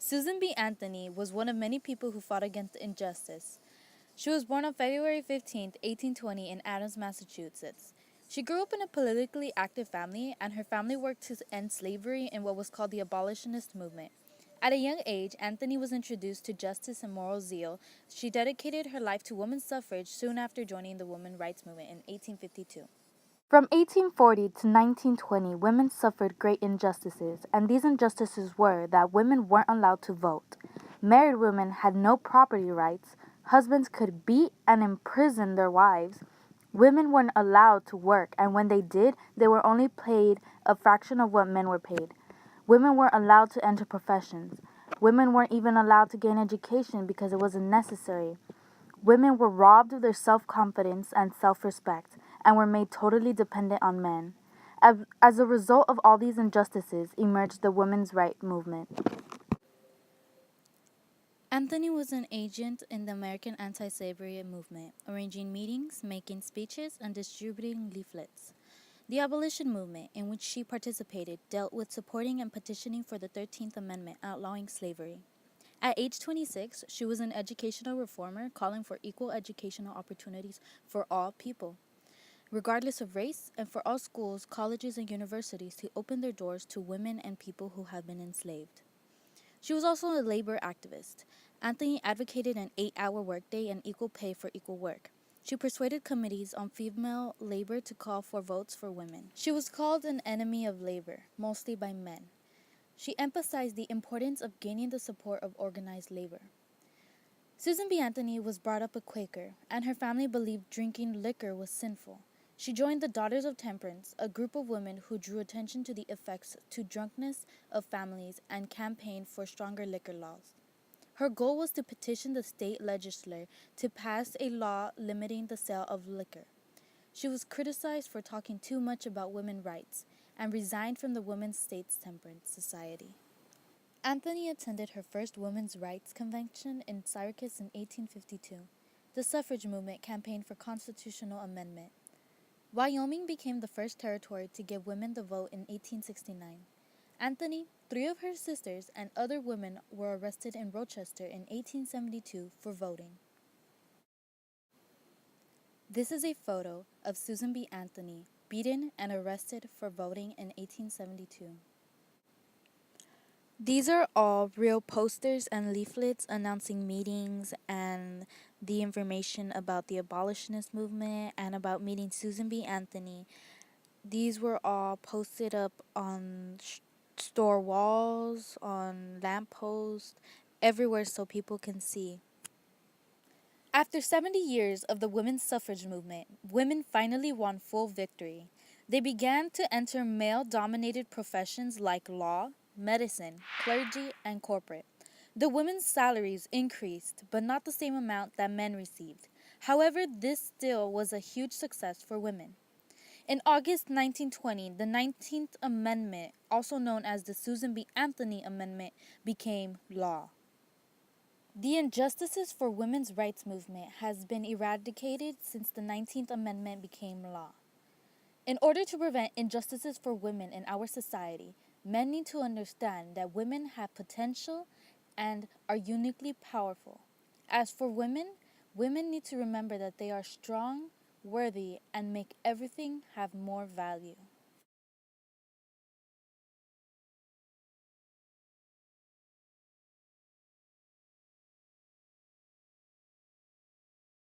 Susan B. Anthony was one of many people who fought against injustice. She was born on February 15, 1820, in Adams, Massachusetts. She grew up in a politically active family, and her family worked to end slavery in what was called the abolitionist movement. At a young age, Anthony was introduced to justice and moral zeal. She dedicated her life to women's suffrage soon after joining the women's rights movement in 1852. From 1840 to 1920, women suffered great injustices, and these injustices were that women weren't allowed to vote. Married women had no property rights. Husbands could beat and imprison their wives. Women weren't allowed to work, and when they did, they were only paid a fraction of what men were paid. Women weren't allowed to enter professions. Women weren't even allowed to gain education because it wasn't necessary. Women were robbed of their self-confidence and self-respect and were made totally dependent on men. As a result of all these injustices emerged the women's rights movement. Anthony was an agent in the American anti-slavery movement, arranging meetings, making speeches, and distributing leaflets. The abolition movement, in which she participated, dealt with supporting and petitioning for the 13th Amendment outlawing slavery. At age 26, she was an educational reformer calling for equal educational opportunities for all people, regardless of race, and for all schools, colleges, and universities to open their doors to women and people who have been enslaved. She was also a labor activist. Anthony advocated an 8-hour workday and equal pay for equal work. She persuaded committees on female labor to call for votes for women. She was called an enemy of labor, mostly by men. She emphasized the importance of gaining the support of organized labor. Susan B. Anthony was brought up a Quaker, and her family believed drinking liquor was sinful. She joined the Daughters of Temperance, a group of women who drew attention to the effects to drunkenness of families and campaigned for stronger liquor laws. Her goal was to petition the state legislature to pass a law limiting the sale of liquor. She was criticized for talking too much about women's rights and resigned from the Women's States Temperance Society. Anthony attended her first women's rights convention in Syracuse in 1852. The suffrage movement campaigned for constitutional amendment. Wyoming became the first territory to give women the vote in 1869. Anthony, 3 of her sisters, and other women were arrested in Rochester in 1872 for voting. This is a photo of Susan B. Anthony, beaten and arrested for voting in 1872. These are all real posters and leaflets announcing meetings and the information about the abolitionist movement and about meeting Susan B. Anthony. These were all posted up on store walls, on lampposts, everywhere so people can see. After 70 years of the women's suffrage movement, women finally won full victory. They began to enter male-dominated professions like law, medicine, clergy, and corporate. The women's salaries increased, but not the same amount that men received. However, this still was a huge success for women. In August 1920, the 19th Amendment, also known as the Susan B. Anthony Amendment, became law. The injustices for women's rights movement has been eradicated since the 19th Amendment became law. In order to prevent injustices for women in our society, men need to understand that women have potential and are uniquely powerful. As for women, women need to remember that they are strong, worthy, and make everything have more value.